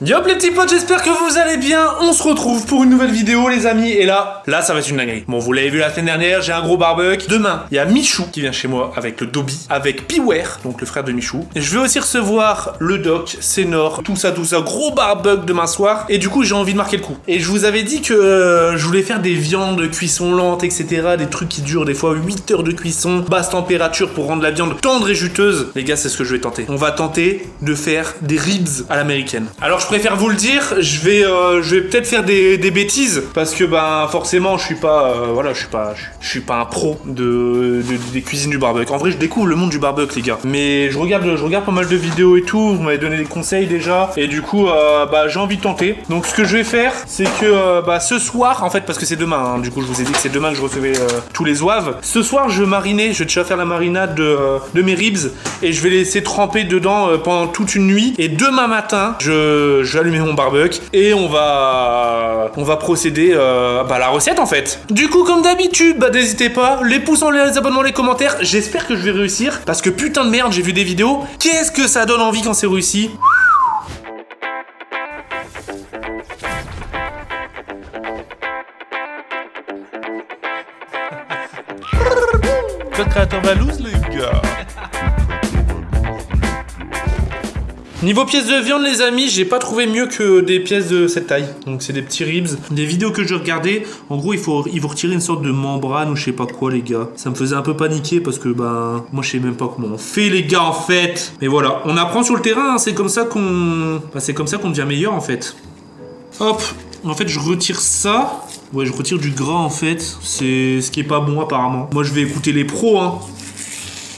Yo les petits potes, j'espère que vous allez bien. On se retrouve pour une nouvelle vidéo les amis. Et là ça va être une dinguerie. Bon, vous l'avez vu la semaine dernière, j'ai un gros barbecue. Demain, il y a Michou qui vient chez moi avec le Dobby, avec Piware, donc le frère de Michou. Et je vais aussi recevoir le Doc, Sénor, tout ça, gros barbecue demain soir. Et du coup, j'ai envie de marquer le coup. Et je vous avais dit que je voulais faire des viandes de cuisson lente, etc. Des trucs qui durent des fois 8 heures de cuisson, basse température pour rendre la viande tendre et juteuse. Les gars, c'est ce que je vais tenter. On va tenter de faire des ribs à l'américaine. Alors, je préfère vous le dire, je vais peut-être faire des bêtises parce que forcément je suis pas un pro des cuisines du barbecue. En vrai, je découvre le monde du barbecue les gars. Mais je regarde pas mal de vidéos et tout, vous m'avez donné des conseils déjà et du coup j'ai envie de tenter. Donc ce que je vais faire, c'est que ce soir en fait, parce que c'est demain hein, du coup je vous ai dit que c'est demain que je recevais tous les zouaves. Ce soir, je vais déjà faire la marinade de mes ribs et je vais les laisser tremper dedans pendant toute une nuit et demain matin, je vais allumer mon barbecue et on va procéder à la recette en fait. Du coup, comme d'habitude, n'hésitez pas, les pouces en l'air, les abonnements, les commentaires. J'espère que je vais réussir parce que putain de merde, j'ai vu des vidéos. Qu'est-ce que ça donne envie quand c'est réussi? Code créateur Valouz les gars. Niveau pièces de viande les amis, j'ai pas trouvé mieux que des pièces de cette taille. Donc c'est des petits ribs. Des vidéos que je regardais, en gros il faut retirer une sorte de membrane ou je sais pas quoi les gars. Ça me faisait un peu paniquer parce que moi je sais même pas comment on fait les gars en fait. Mais voilà, on apprend sur le terrain, hein. C'est comme ça qu'on devient meilleur en fait. Hop, en fait je retire ça. Ouais, je retire du gras en fait. C'est ce qui est pas bon apparemment. Moi je vais écouter les pros hein.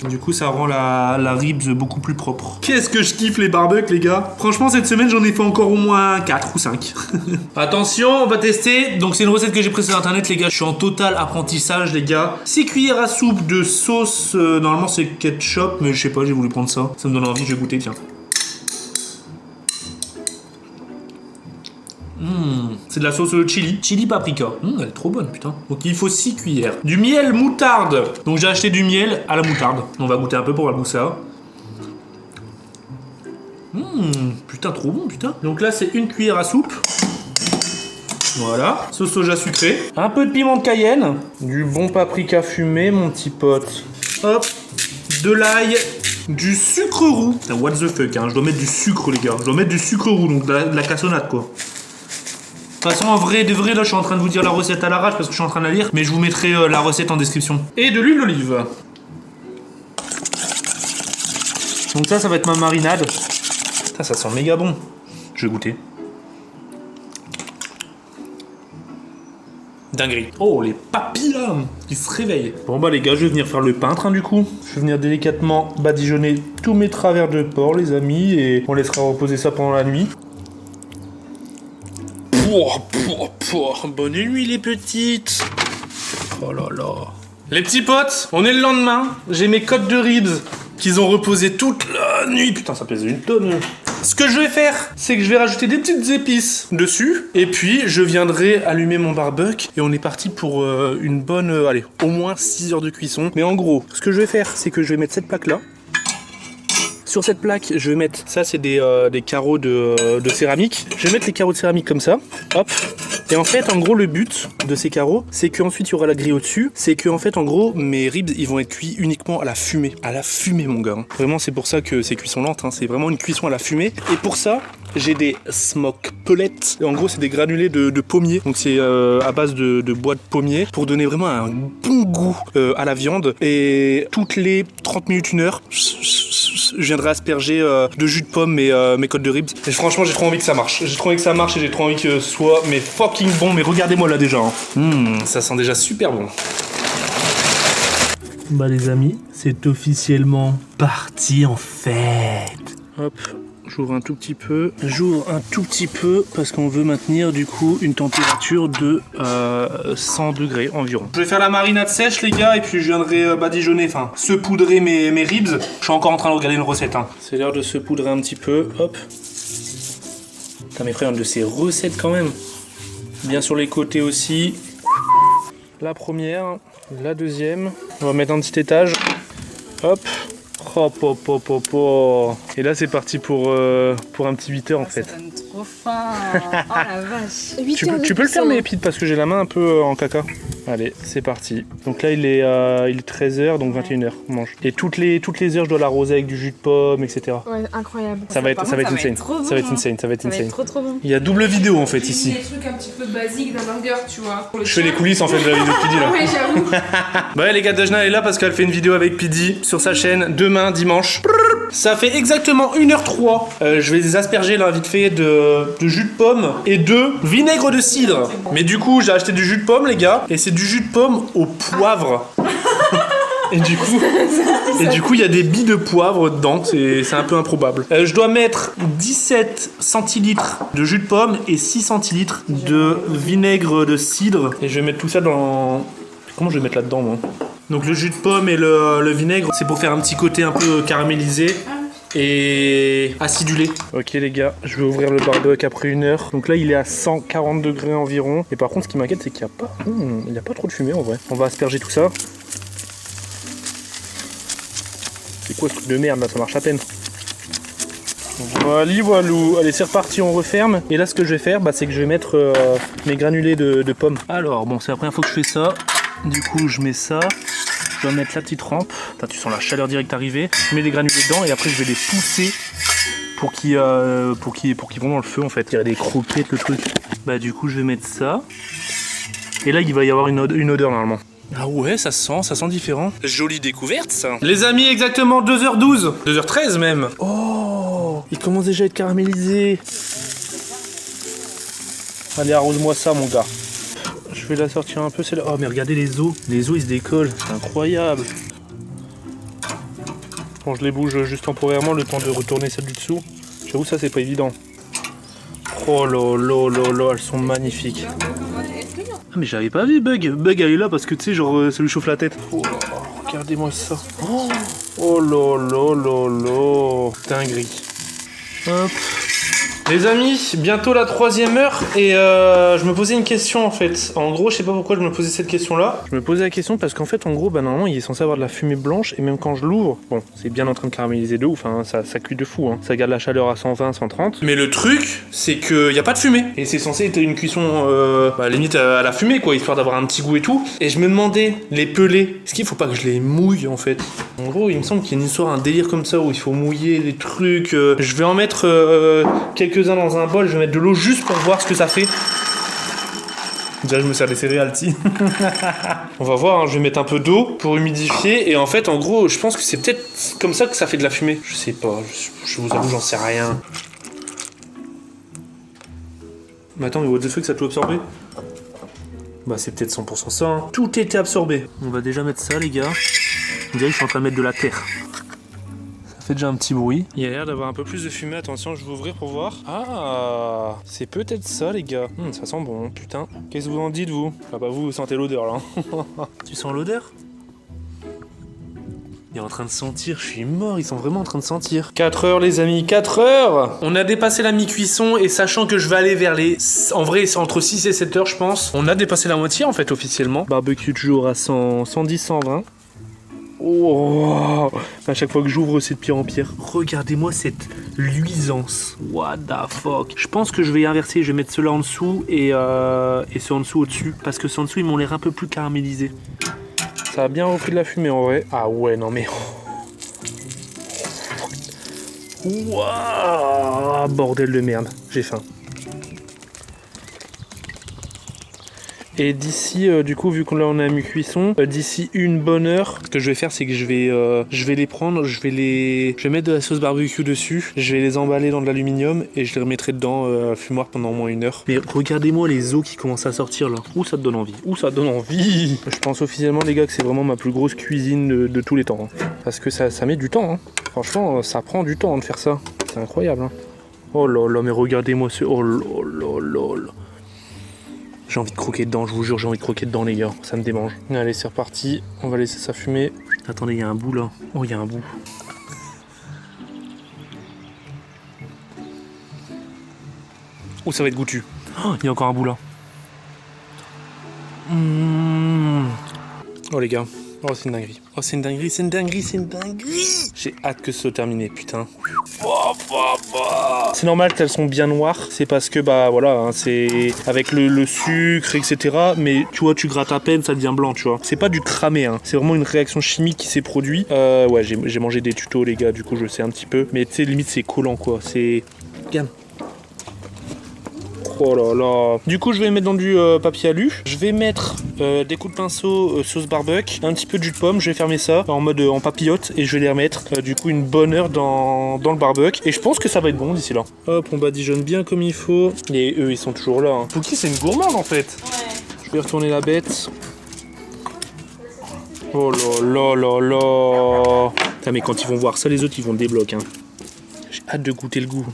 Du coup ça rend la ribs beaucoup plus propre. Qu'est-ce que je kiffe les barbecues les gars. Franchement cette semaine j'en ai fait encore au moins 4 ou 5. Attention, on va tester. Donc c'est une recette que j'ai prise sur internet les gars. Je suis en total apprentissage les gars. 6 cuillères à soupe de sauce. Normalement c'est ketchup mais je sais pas, j'ai voulu prendre ça. Ça me donne envie, je vais goûter tiens. C'est de la sauce chili paprika. Elle est trop bonne putain. Donc il faut 6 cuillères. Du miel moutarde. Donc j'ai acheté du miel à la moutarde. On va goûter un peu pour voir ça. Putain trop bon putain. Donc là c'est une cuillère à soupe. Voilà. Sauce soja sucrée. Un peu de piment de Cayenne. Du bon paprika fumé mon petit pote. Hop. De l'ail. Du sucre roux. Putain, what the fuck hein. Je dois mettre du sucre les gars. Je dois mettre du sucre roux. Donc de la cassonade quoi. De toute façon, en vrai, de vrai, là, je suis en train de vous dire la recette à l'arrache parce que je suis en train de la lire, mais je vous mettrai la recette en description. Et de l'huile d'olive. Donc ça va être ma marinade. Putain, ça sent méga bon. Je vais goûter. Dinguerie. Oh, les papilles là, qui se réveillent. Bon les gars, je vais venir faire le peintre hein, du coup. Je vais venir délicatement badigeonner tous mes travers de porc, les amis, et on laissera reposer ça pendant la nuit. Bonne nuit les petites. Oh là là. Les petits potes, on est le lendemain. J'ai mes côtes de ribs qu'ils ont reposé toute la nuit. Putain, ça pèse une tonne. Ce que je vais faire, c'est que je vais rajouter des petites épices dessus. Et puis, je viendrai allumer mon barbecue. Et on est parti pour une bonne... allez, au moins 6 heures de cuisson. Mais en gros, ce que je vais faire, c'est que je vais mettre cette plaque-là. Sur cette plaque, je vais mettre, ça c'est des carreaux de céramique. Je vais mettre les carreaux de céramique comme ça, hop. Et en fait, en gros, le but de ces carreaux, c'est qu'ensuite il y aura la grille au-dessus. C'est que en fait, en gros, mes ribs, ils vont être cuits uniquement à la fumée. À la fumée, mon gars. Vraiment, c'est pour ça que c'est cuisson lente. Hein. C'est vraiment une cuisson à la fumée. Et pour ça, j'ai des smoke pellets. Et en gros, c'est des granulés de pommier. Donc c'est à base de bois de pommier pour donner vraiment un bon goût à la viande. Et toutes les 30 minutes, 1 heure, je viendrai asperger de jus de pomme mes côtes de ribs. Et franchement, j'ai trop envie que ça marche. J'ai trop envie que ça marche et j'ai trop envie que ce soit mais fucking bon. Mais regardez-moi là déjà. Hein. Ça sent déjà super bon. Les amis, c'est officiellement parti en fête. Hop. J'ouvre un tout petit peu. J'ouvre un tout petit peu parce qu'on veut maintenir du coup une température de 100 degrés environ. Je vais faire la marinade sèche les gars et puis je viendrai badigeonner, enfin saupoudrer mes ribs. Je suis encore en train de regarder une recette. Hein. C'est l'heure de saupoudrer un petit peu. Hop. Putain mes frères, de ces recettes quand même. Bien sur les côtés aussi. La première, la deuxième. On va mettre un petit étage. Hop. Hop, hop, hop, hop, hop. Et là c'est parti pour un petit 8 heures en fait. trop fin. Oh la vache. Tu peux le fermer, Pete, parce que j'ai la main un peu en caca. Allez, c'est parti. Donc là, il est 13h, donc 21h. On mange. Et toutes les heures, je dois l'arroser avec du jus de pomme, etc. Ouais, incroyable. Ça va être insane. Trop Ça va être bon, insane. Ça va être Ça va insane. être trop bon. Il y a double vidéo en fait ici. Des trucs un petit peu basiques d'un burger, tu vois. Je fais les coulisses en fait de la vidéo de Pidi là. Ouais, j'avoue. Bah ouais les gars, Dajna est là parce qu'elle fait une vidéo avec Pidi sur sa chaîne demain dimanche. Ça fait exactement 1h03. Je vais les asperger là vite fait de jus de pomme et de vinaigre de cidre. Mais du coup j'ai acheté du jus de pomme les gars et c'est du jus de pomme au poivre. Et du coup, il y a des billes de poivre dedans, c'est un peu improbable. Je dois mettre 17 centilitres de jus de pomme et 6 centilitres de vinaigre de cidre. Et je vais mettre tout ça dans... Comment je vais mettre là-dedans, moi? Donc le jus de pomme et le vinaigre, c'est pour faire un petit côté un peu caramélisé et acidulé. Ok les gars, je vais ouvrir le barbecue après 1 heure. Donc là il est à 140 degrés environ. Et par contre ce qui m'inquiète c'est qu'il n'y a pas trop de fumée en vrai. On va asperger tout ça. C'est quoi ce truc de merde là, ça marche à peine. Voilou. Allez c'est reparti, on referme. Et là ce que je vais faire, c'est que je vais mettre mes granulés de pommes. Alors bon, c'est la première fois que je fais ça. Du coup je mets ça. Je dois mettre la petite rampe. Putain, tu sens la chaleur directe arriver. Je mets les granulés dedans et après je vais les pousser pour qu'ils vont dans le feu en fait. Il y a des croquettes le truc. Bah du coup je vais mettre ça. Et là il va y avoir une odeur normalement. Ah ouais, ça sent différent. Jolie découverte ça. Les amis, exactement 2h12. 2h13 même. Oh, il commence déjà à être caramélisé. Allez, arrose-moi ça mon gars. Je vais la sortir un peu celle-là. Oh mais regardez les os. Les os ils se décollent. C'est incroyable. Bon, je les bouge juste temporairement le temps de retourner celle du dessous. J'avoue ça c'est pas évident. Oh là, elles sont magnifiques. Ah mais j'avais pas vu Bug. Bug elle est là parce que tu sais genre ça lui chauffe la tête. Oh, regardez-moi ça. Oh là. Dinguerie. Hop. Les amis, bientôt la 3e heure et je me posais une question en fait. En gros, je sais pas pourquoi je me posais cette question là. Je me posais la question parce qu'en fait, en gros, normalement, il est censé avoir de la fumée blanche et même quand je l'ouvre, bon, c'est bien en train de caraméliser de ouf, hein, ça cuit de fou, hein. Ça garde la chaleur à 120, 130. Mais le truc, c'est qu'il y a pas de fumée et c'est censé être une cuisson limite à la fumée quoi, histoire d'avoir un petit goût et tout. Et je me demandais, les pelés, est-ce qu'il faut pas que je les mouille en fait? En gros, il me semble qu'il y a une histoire, un délire comme ça où il faut mouiller les trucs. Je vais en mettre quelques-uns dans un bol, je vais mettre de l'eau juste pour voir ce que ça fait. Déjà je me sers des céréales, si. On va voir, hein, je vais mettre un peu d'eau pour humidifier et en fait en gros je pense que c'est peut-être comme ça que ça fait de la fumée. Je sais pas, je vous avoue j'en sais rien. Mais attends, mais what the fuck, ça a tout absorbé? Bah c'est peut-être 100% ça, hein. Tout était absorbé. On va déjà mettre ça les gars. On dirait que je suis en train de mettre de la terre. Ça fait déjà un petit bruit. Il y a l'air d'avoir un peu plus de fumée. Attention, je vais ouvrir pour voir. Ah, c'est peut-être ça, les gars. Ça sent bon, putain. Qu'est-ce que vous en dites, vous? Ah bah vous sentez l'odeur, là. Tu sens l'odeur? Il est en train de sentir, je suis mort, ils sont vraiment en train de sentir. 4 heures les amis, 4 heures. On a dépassé la mi-cuisson et sachant que je vais aller vers les... En vrai c'est entre 6 et 7 heures je pense. On a dépassé la moitié en fait officiellement. Barbecue toujours à 110, 120. Oh, à chaque fois que j'ouvre c'est de pire en pire. Regardez-moi cette luisance. What the fuck. Je pense que je vais inverser, je vais mettre ceux-là en dessous et ceux en dessous au-dessus. Parce que ceux en dessous ils m'ont l'air un peu plus caramélisés. Ça a bien repris de la fumée en vrai. Ah ouais non mais... Waouh, bordel de merde. J'ai faim. Et d'ici, du coup, vu qu'on là on a mis cuisson, d'ici une bonne heure, ce que je vais faire, c'est que je vais les prendre, je vais mettre de la sauce barbecue dessus, je vais les emballer dans de l'aluminium et je les remettrai dedans fumoir pendant au moins 1 heure. Mais regardez-moi les os qui commencent à sortir là. Où ça te donne envie? Où ça te donne envie? Je pense officiellement les gars que c'est vraiment ma plus grosse cuisine de tous les temps. Hein. Parce que ça met du temps. Hein. Franchement, ça prend du temps de faire ça. C'est incroyable. Hein. Oh là là, mais regardez-moi ce... Oh là là là là. J'ai envie de croquer dedans, je vous jure, j'ai envie de croquer dedans les gars, ça me démange. Allez, c'est reparti, on va laisser ça fumer. Attendez, il y a un bout là. Oh, il y a un bout. Oh, ça va être goûtu. Oh, il y a encore un bout là. Oh les gars, oh c'est une dinguerie. Oh c'est une dinguerie, c'est une dinguerie, c'est une dinguerie. J'ai hâte que ce soit terminé, putain. C'est normal qu'elles sont bien noires, c'est parce que bah voilà, hein, c'est avec le sucre, etc. Mais tu vois, tu grattes à peine, ça devient blanc, tu vois. C'est pas du cramé, hein. C'est vraiment une réaction chimique qui s'est produite. Ouais, j'ai mangé des tutos, les gars, du coup je sais un petit peu. Mais tu sais, limite c'est collant, quoi. C'est... Regarde. Oh là là. Du coup, je vais mettre dans du papier alu. Je vais mettre des coups de pinceau sauce barbecue, un petit peu de jus de pomme. Je vais fermer ça en mode en papillote et je vais les remettre du coup une bonne heure dans le barbecue. Et je pense que ça va être bon d'ici là. Hop, on badigeonne bien comme il faut. Et eux, ils sont toujours là. Hein. Pookie, c'est une gourmande en fait. Ouais. Je vais retourner la bête. Oh là là là là. Putain, mais quand ils vont voir ça, les autres, ils vont débloquer. Hein. J'ai hâte de goûter le goût.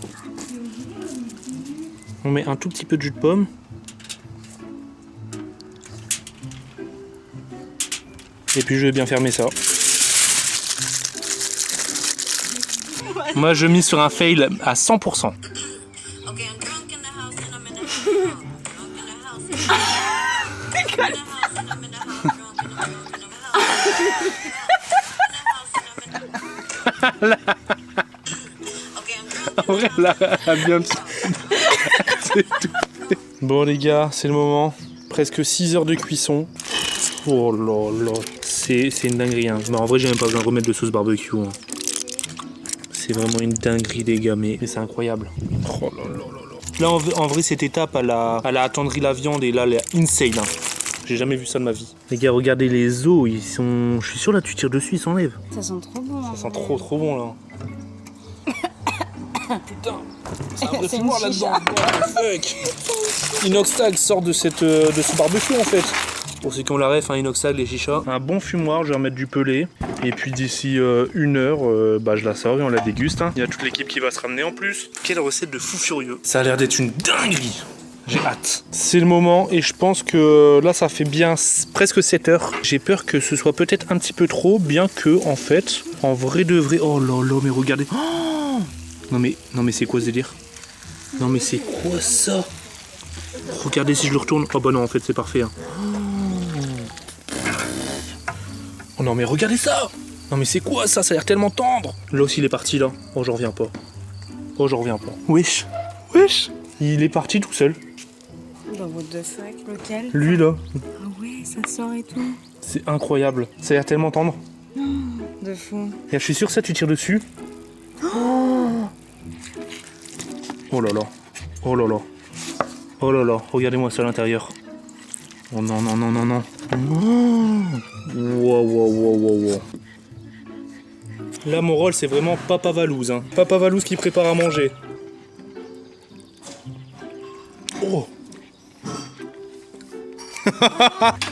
On met un tout petit peu de jus de pomme. Et puis je vais bien fermer ça. Moi je mise sur un fail à 100%. Là, bien. Bon les gars, c'est le moment. Presque 6 heures de cuisson. Oh là là. C'est une dinguerie. Hein. Mais en vrai, j'ai même pas besoin de remettre de sauce barbecue. Hein. C'est vraiment une dinguerie, les gars. Mais c'est incroyable. Oh là là là là. Là, en vrai, cette étape, elle a attendri la viande. Et là, elle est insane. Hein. J'ai jamais vu ça de ma vie. Les gars, regardez les os. Ils sont... Je suis sûr, là, tu tires dessus, ils s'enlèvent. Ça sent trop bon. Ça sent trop bon, là. Putain, c'est un vrai fumoir là-dedans. What the fuck. Inoxtag sort de ce barbecue en fait. Pour ceux qui ont la ref, hein, Inoxtag, les chichas. Un bon fumoir, je vais remettre du pelé. Et puis d'ici 1 heure, bah, je la sors et on la déguste. Hein. Il y a toute l'équipe qui va se ramener en plus. Quelle recette de fou furieux. Ça a l'air d'être une dinguerie. J'ai hâte. C'est le moment et je pense que là ça fait bien presque 7 heures. J'ai peur que ce soit peut-être un petit peu trop, bien que en fait, en vrai de vrai... Oh là là, mais regardez. Oh non mais c'est quoi ce délire? Non mais c'est quoi ça? Regardez si je le retourne. Oh bah non en fait c'est parfait. Hein. Oh non mais regardez ça. Non mais c'est quoi ça? Ça a l'air tellement tendre. Là aussi il est parti là. Oh j'en reviens pas. Oh j'en reviens pas. Wesh. Wesh. Il est parti tout seul. Bah what the fuck? Lequel? Lui là. Ah ouais, ça sort et tout. C'est incroyable. Ça a l'air tellement tendre. De fou. Et je suis sûr que ça tu tires dessus. Oh là là. Oh là là. Oh là là. Regardez-moi ça à l'intérieur. Oh non non non non non. Wow wow wow wow wow. Là mon rôle c'est vraiment Papa Valouz. Hein. Papa Valouz qui prépare à manger. Oh.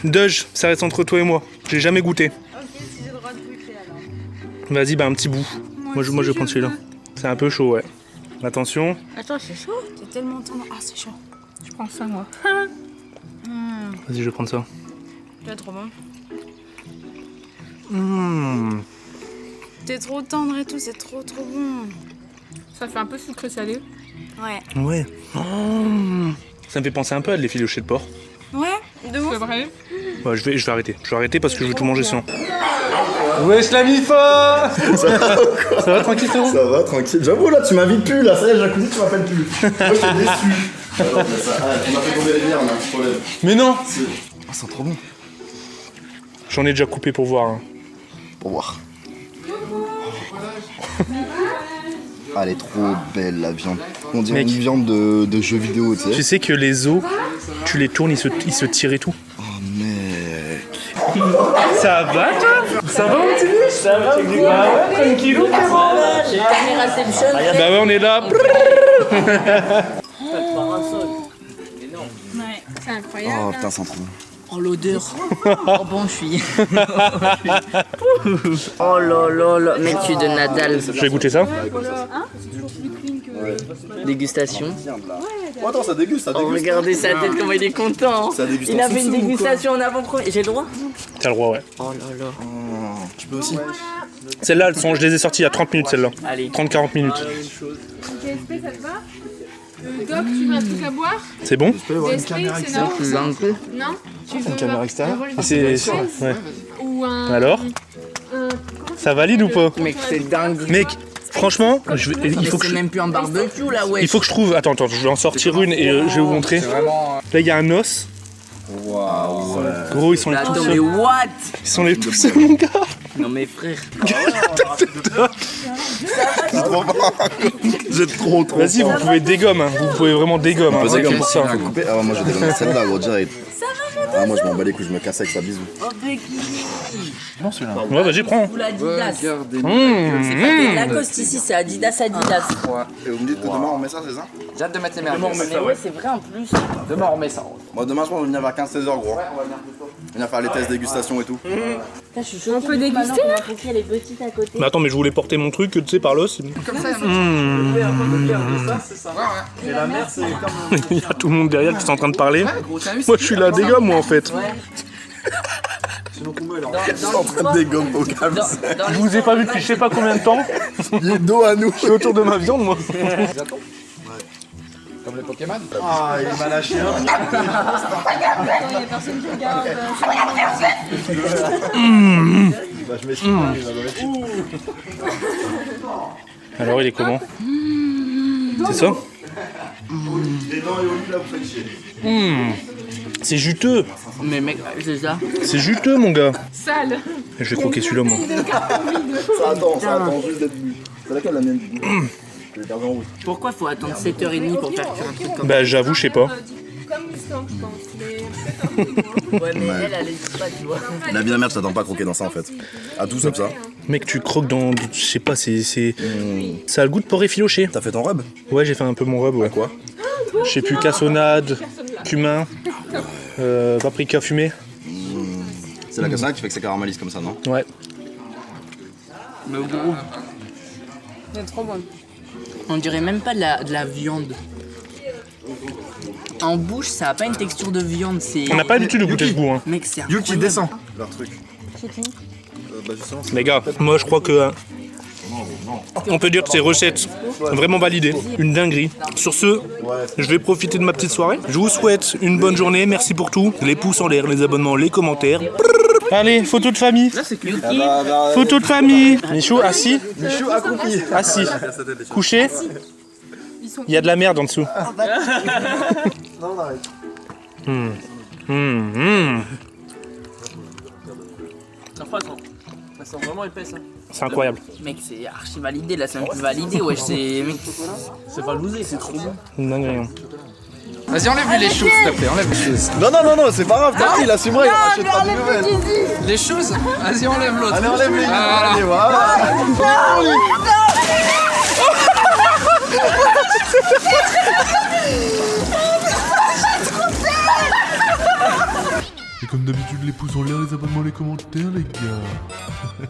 Dodge, ça reste entre toi et moi. J'ai jamais goûté. Ok, si j'ai le droit de goûter alors. Vas-y, bah un petit bout. Moi je vais prendre celui-là. C'est un peu chaud, ouais. Attention. Attends, c'est chaud? C'est tellement tendre. Ah, c'est chaud. Je prends ça, moi. Vas-y, je vais prendre ça. C'est trop bon. Mmh. T'es trop tendre et tout, c'est trop bon. Ça fait un peu sucré salé. Ouais. Ouais. Oh. Ça me fait penser un peu à de l'effiloché de porc. Ouais, de ouf. C'est vrai. Ouais, je vais arrêter. Je vais arrêter parce que je vais tout manger sinon. Wesh la mifa. Ça va ou quoi? Ça va tranquille frérot? Ça va tranquille. J'avoue là tu m'invites plus là, ça y est jacuzzi tu m'appelles plus. Moi j'étais déçu. Alors, on a fait tomber les bières, on a un petit problème. Mais non. Oh, c'est trop bon. J'en ai déjà coupé pour voir. Hein. Pour voir. Ah, elle est trop belle la viande. On dirait Mec. une viande de jeu vidéo, tu sais. Tu sais que les os, tu les tournes, ils se tirent et tout. Oh mec. Ça va toi? Ça va mon petit loup? Ça va ok? Bah ouais, tranquillou frérot. Bah ouais, on est là. Ouais, c'est incroyable. Oh putain, c'est trop bon. Oh l'odeur. Oh bon je suis. Oh là là là. Mec tu es de Nadal. Je vais goûter ça. Dégustation. Oh, attends, ça déguste, ça Oh déguste. regardez sa tête comment il est content. Ça déguste Il en a fait une sous-sous ou quoi? dégustation en avant-première. J'ai le droit? T'as le droit, ouais. Oh là là. Oh, tu peux aussi. Celles-là, je les ai sorties il y a 30 minutes, celles-là. Allez. 30-40 minutes. DSP, ça te va? Doc, tu veux un truc à boire? C'est bon? DSP, c'est non? Tu veux un peu? Non? Tu veux Une caméra extérieure. Ouais. ou un... Alors? Ça valide ou pas? Mec c'est dingue. Mec, Franchement, il Mais faut que c'est je... même plus un barbecue là, ouais. Il faut que je trouve... Attends, je vais en sortir une et je vais vous montrer. Là, il y a un os. Waouh, ouais. Gros, ils sont les tout Attends, seuls. mais what? Ils sont les tout seuls, mon gars. Non mais frère. J'ai trop. Vas-y, vous pouvez dégommer. Hein. Vous pouvez vraiment dégommer. Hein. Vas-y, comme pour ça. ça. Faut couper. Ah, ouais, moi, je vais donner celle-là, gros, direct. Ah, moi, je m'en bats les couilles, je me casse avec ça, bisous. Oh Becky. Ouais, vas-y, prends. Ou l'Adidas. C'est pas Mmh. des Lacoste ici, c'est Adidas. Et vous me dites que demain, on met ça, c'est ça? J'ai hâte de mettre les merdes. Mais ouais, c'est vrai en plus. Demain, on remet ça. Moi, demain, je pense que je vais venir vers 15-16h, gros. Ouais, on va venir plus tôt. Venir faire les tests dégustation et tout. Là, je suis choquée. On peut déguster là? Elle est petite à côté. Mais attends, mais je voulais porter mon truc, tu sais, par l'os. Comme ça, Et la mer, c'est comme. Il y a tout le monde derrière qui est en train de parler. gros, t'as vu, Moi, je suis là, dégomme, moi, en fait. Ils sont en train de dégommer au calme. Je vous ai pas vu depuis je sais pas combien de temps. Il est dos à nous. Je suis autour de ma viande, moi. Comme les Pokémon. Ah, il m'a lâché un. Il y a personne qui regarde. Bah, je m'excuse, il va me Alors, il est comment? C'est ça? Les dents et au lit, là, vous faites chier. C'est juteux. Mais mec, c'est ça. C'est juteux, mon gars. Sale. Je vais croquer celui-là, moi. Ça attend juste d'être bu. C'est laquelle la mienne, du coup? Je vais garder en rouge. Pourquoi faut attendre 7h30 pour faire cuire un truc comme Bah, j'avoue, je sais pas. Comme Mustang, je pense. Mais ça? Ouais, mais elle hésite pas, tu vois. La vie de la merde, je t'attends pas à croquer dans ça, en fait. À tout sauf ça. Mec, tu croques dans. Je sais pas, c'est. Ça a le goût de porc effiloché. T'as fait ton rub? Ouais, j'ai fait un peu mon rub, ouais. Quoi? Je sais plus, cassonade, cumin, paprika fumée. C'est la cassonade qui fait que ça caramélise comme ça, non? Ouais. Mais au gros, c'est trop bon. on dirait même pas de la viande. En bouche, ça a pas une texture de viande, c'est. On n'a pas l'habitude de goûter ce goût, hein. Mec, c'est Yuki incroyable. descend. Leur truc. Bah, justement, Les gars, moi je crois que. On peut dire que c'est recette vraiment validée. Une dinguerie. Sur ce, je vais profiter de ma petite soirée. Je vous souhaite une bonne journée. Merci pour tout. Les pouces en l'air, les abonnements, les commentaires. Allez, photo de famille. Photo de famille. Michou, assis. Michou accroupi. Assis. Couché. Il y a de la merde en dessous. Non, on arrête. Ça sent vraiment épaisse. Hein. C'est incroyable. Mec, c'est archi validé là, c'est même plus validé, wesh, c'est. Mec, C'est pas lousé, c'est trop bon. Une dinguerie, hein. Vas-y, enlève-lui les choses, s'il te plaît. Enlève les choses. Non, c'est pas grave, tranquille, il assumera, il en rachètera des nouvelles. Les choses. Vas-y, enlève l'autre. Allez, enlève les Voilà. Allez, voilà. Et comme d'habitude, les pouces en l'air, les abonnements, les commentaires, les gars.